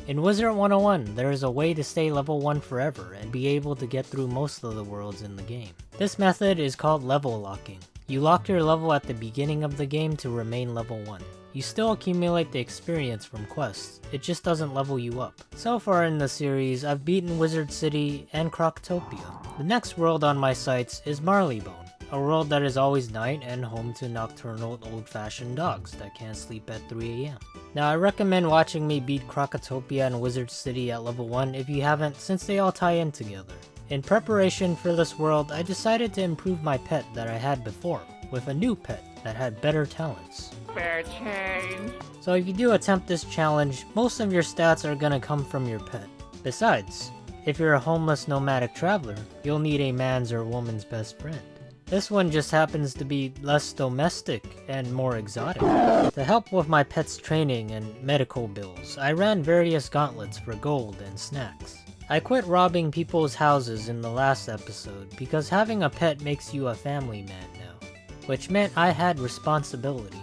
In Wizard101, there is a way to stay level 1 forever and be able to get through most of the worlds in the game. This method is called level locking. You lock your level at the beginning of the game to remain level 1. You still accumulate the experience from quests, it just doesn't level you up. So far in the series, I've beaten Wizard City and Crocotopia. The next world on my sights is Marleybone, a world that is always night and home to nocturnal old-fashioned dogs that can't sleep at 3 AM. Now I recommend watching me beat Crocotopia and Wizard City at level 1 if you haven't, since they all tie in together. In preparation for this world, I decided to improve my pet that I had before, with a new pet that had better talents. Fair change. So if you do attempt this challenge, most of your stats are gonna come from your pet. Besides, if you're a homeless nomadic traveler, you'll need a man's or woman's best friend. This one just happens to be less domestic and more exotic. To help with my pet's training and medical bills, I ran various gauntlets for gold and snacks. I quit robbing people's houses in the last episode because having a pet makes you a family man now, which meant I had responsibilities.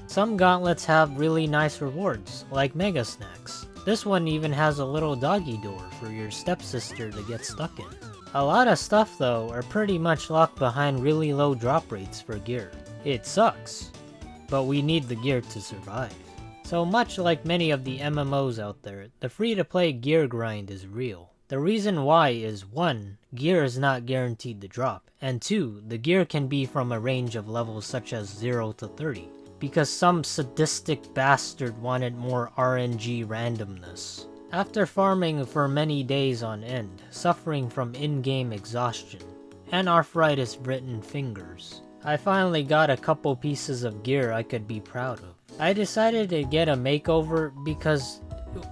Some gauntlets have really nice rewards, like mega snacks. This one even has a little doggy door for your stepsister to get stuck in. A lot of stuff though are pretty much locked behind really low drop rates for gear. It sucks, but we need the gear to survive. So much like many of the MMOs out there, the free-to-play gear grind is real. The reason why is 1. Gear is not guaranteed to drop, and 2. The gear can be from a range of levels such as 0 to 30, because some sadistic bastard wanted more RNG randomness. After farming for many days on end, suffering from in-game exhaustion, and arthritis-ridden fingers, I finally got a couple pieces of gear I could be proud of. I decided to get a makeover because,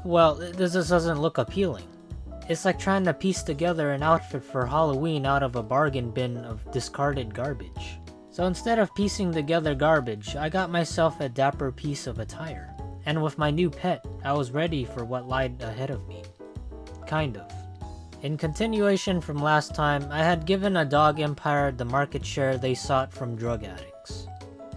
well, this just doesn't look appealing. It's like trying to piece together an outfit for Halloween out of a bargain bin of discarded garbage. So instead of piecing together garbage, I got myself a dapper piece of attire. And with my new pet, I was ready for what lied ahead of me. Kind of. In continuation from last time, I had given a dog empire the market share they sought from drug addicts.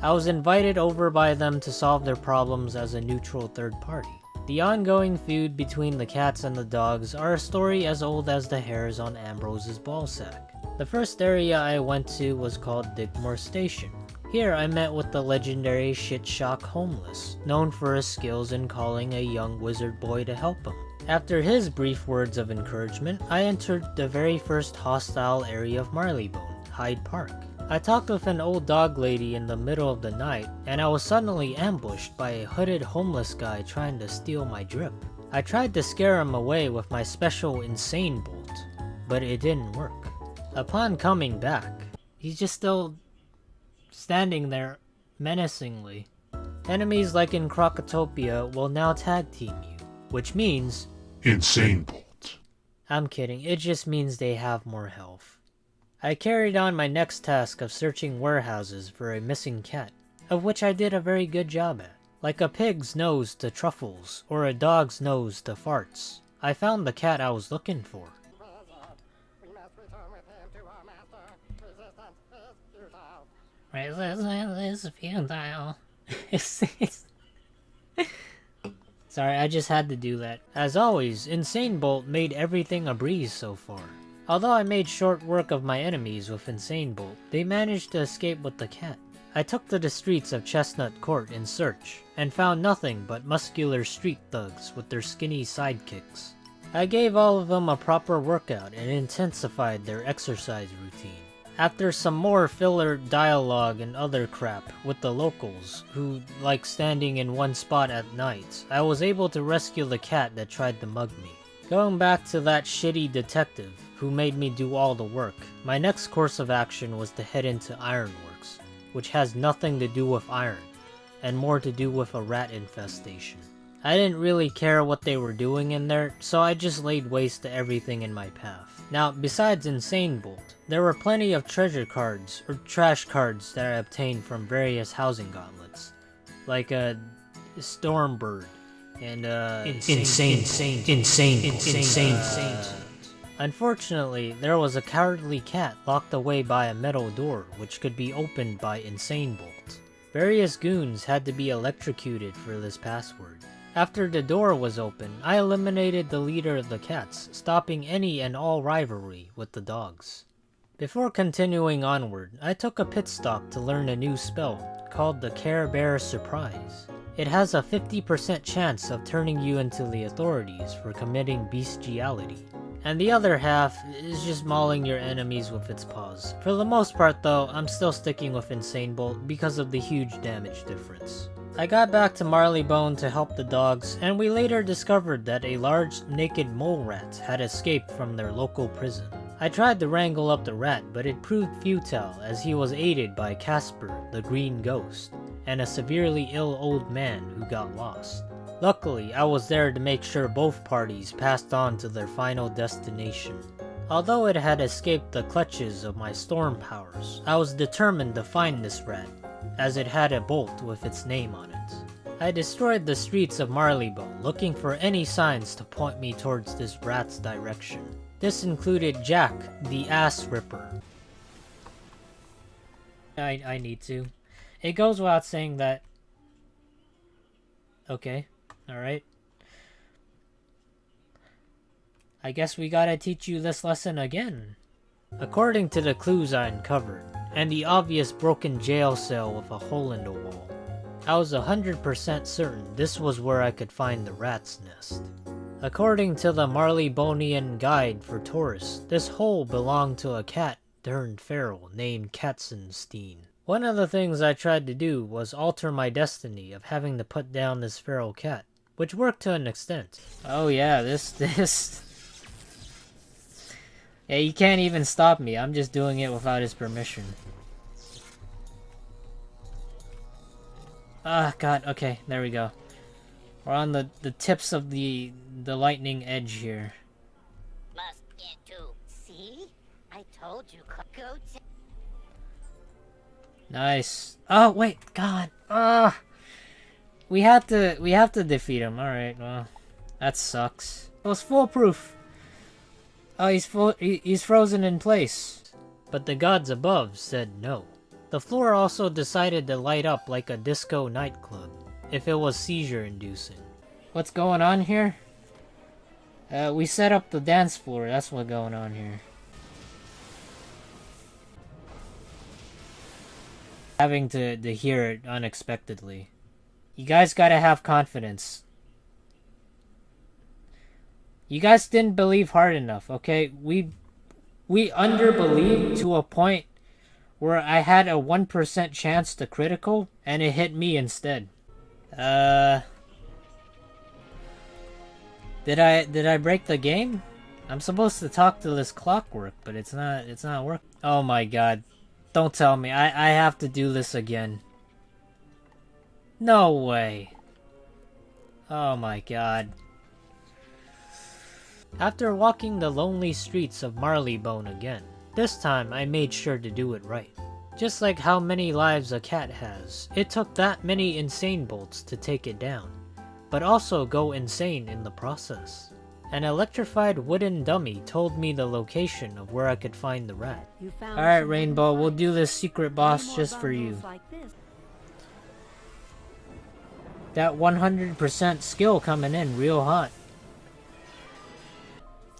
I was invited over by them to solve their problems as a neutral third party. The ongoing feud between the cats and the dogs are a story as old as the hairs on Ambrose's ballsack. The first area I went to was called Digmore Station. Here I met with the legendary Shitshock Homeless, known for his skills in calling a young wizard boy to help him. After his brief words of encouragement, I entered the very first hostile area of Marleybone, Hyde Park. I talked with an old dog lady in the middle of the night, and I was suddenly ambushed by a hooded homeless guy trying to steal my drip. I tried to scare him away with my special insane bolt, but it didn't work. Upon coming back, he's just still standing there menacingly. Enemies like in Crocotopia will now tag team you, which means Insane Bolt. I'm kidding, it just means they have more health. I carried on my next task of searching warehouses for a missing cat, of which I did a very good job at. Like a pig's nose to truffles, or a dog's nose to farts, I found the cat I was looking for. Resistance is futile. Sorry, I just had to do that. As always, Insane Bolt made everything a breeze so far. Although I made short work of my enemies with Insane Bolt, they managed to escape with the cat. I took to the streets of Chestnut Court in search, and found nothing but muscular street thugs with their skinny sidekicks. I gave all of them a proper workout and intensified their exercise routine. After some more filler dialogue and other crap with the locals, who like standing in one spot at night, I was able to rescue the cat that tried to mug me. Going back to that shitty detective who made me do all the work, my next course of action was to head into Ironworks, which has nothing to do with iron, and more to do with a rat infestation. I didn't really care what they were doing in there, so I just laid waste to everything in my path. Now, besides Insane Bolt, there were plenty of treasure cards, or trash cards that I obtained from various housing gauntlets, like a Stormbird, and Insane. Unfortunately, there was a cowardly cat locked away by a metal door which could be opened by Insane Bolt. Various goons had to be electrocuted for this password. After the door was open, I eliminated the leader of the cats, stopping any and all rivalry with the dogs. Before continuing onward, I took a pit stop to learn a new spell called the Care Bear Surprise. It has a 50% chance of turning you into the authorities for committing bestiality, and the other half is just mauling your enemies with its paws. For the most part though, I'm still sticking with Insane Bolt because of the huge damage difference. I got back to Marleybone to help the dogs, and we later discovered that a large naked mole rat had escaped from their local prison. I tried to wrangle up the rat, but it proved futile as he was aided by Casper, the green ghost, and a severely ill old man who got lost. Luckily, I was there to make sure both parties passed on to their final destination. Although it had escaped the clutches of my storm powers, I was determined to find this rat, as it had a bolt with its name on it. I destroyed the streets of Marleybone looking for any signs to point me towards this rat's direction. This included Jack, the ass ripper. I need to. It goes without saying that... Okay, alright. I guess we gotta teach you this lesson again. According to the clues I uncovered, and the obvious broken jail cell with a hole in the wall, I was 100% certain this was where I could find the rat's nest. According to the Marleybonian Guide for Tourists, this hole belonged to a cat turned feral named Katzenstein. One of the things I tried to do was alter my destiny of having to put down this feral cat, which worked to an extent. Oh yeah, this... Yeah, he can't even stop me. I'm just doing it without his permission. Ah, God. Okay, there we go. We're on the tips of the lightning edge here. Must get to. See? I told you, go. Nice. Oh, wait. God. Ah. We have to defeat him. Alright, well. That sucks. It was foolproof. Oh, he's frozen in place. But the gods above said no. The floor also decided to light up like a disco nightclub, if it was seizure-inducing. What's going on here? We set up the dance floor, that's what's going on here. Having to hear it unexpectedly. You guys gotta have confidence. You guys didn't believe hard enough, okay? We underbelieved to a point where I had a 1% chance to critical, and it hit me instead. Did I break the game? I'm supposed to talk to this clockwork, but it's not working. Oh my god. Don't tell me. I have to do this again. No way. Oh my god. After walking the lonely streets of Marleybone again, this time I made sure to do it right. Just like how many lives a cat has, it took that many insane bolts to take it down, but also go insane in the process. An electrified wooden dummy told me the location of where I could find the rat. Alright Rainbow, we'll do this secret boss just for you. That 100% skill coming in real hot.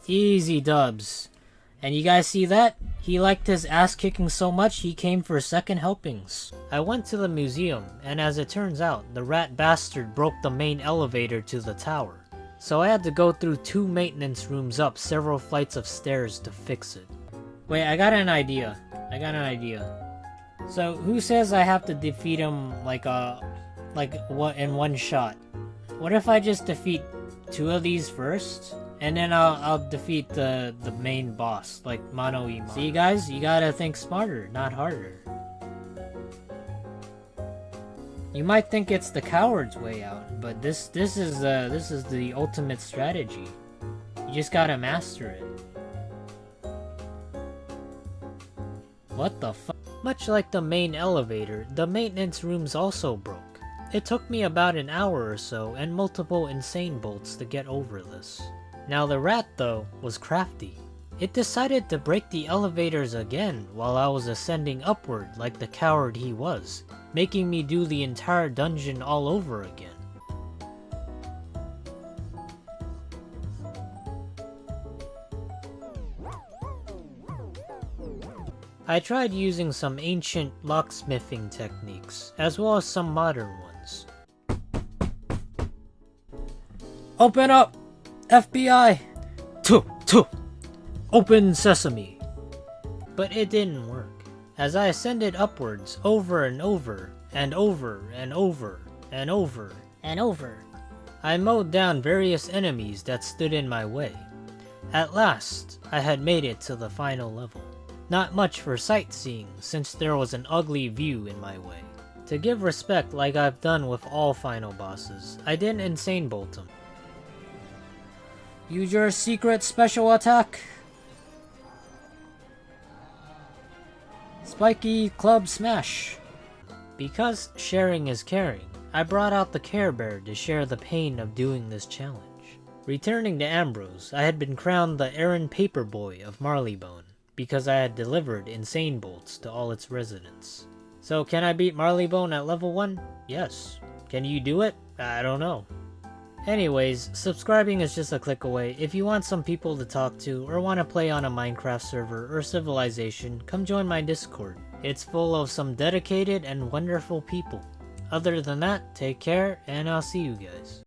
Easy dubs. And you guys see that? He liked his ass kicking so much he came for second helpings. I went to the museum, and as it turns out, the rat bastard broke the main elevator to the tower. So I had to go through 2 maintenance rooms up several flights of stairs to fix it. Wait, I got an idea. So who says I have to defeat him in one shot? What if I just defeat 2 of these first? And then I'll defeat the main boss, like Mano y Mano. See guys, you gotta think smarter, not harder. You might think it's the coward's way out, but this is the ultimate strategy. You just gotta master it. What the fuck? Much like the main elevator, the maintenance rooms also broke. It took me about an hour or so and multiple insane bolts to get over this. Now the rat, though, was crafty. It decided to break the elevators again while I was ascending upward like the coward he was, making me do the entire dungeon all over again. I tried using some ancient locksmithing techniques, as well as some modern ones. Open up! FBI! Tuh! Open sesame! But it didn't work. As I ascended upwards over and over, and over and over, and over, and over, I mowed down various enemies that stood in my way. At last, I had made it to the final level. Not much for sightseeing, since there was an ugly view in my way. To give respect like I've done with all final bosses, I didn't insane bolt him. Use your secret special attack. Spiky Club Smash. Because sharing is caring, I brought out the Care Bear to share the pain of doing this challenge. Returning to Ambrose, I had been crowned the errand paperboy of Marleybone, because I had delivered insane bolts to all its residents. So can I beat Marleybone at level 1? Yes. Can you do it? I don't know. Anyways, subscribing is just a click away. If you want some people to talk to, or want to play on a Minecraft server or Civilization, come join my Discord. It's full of some dedicated and wonderful people. Other than that, take care, and I'll see you guys.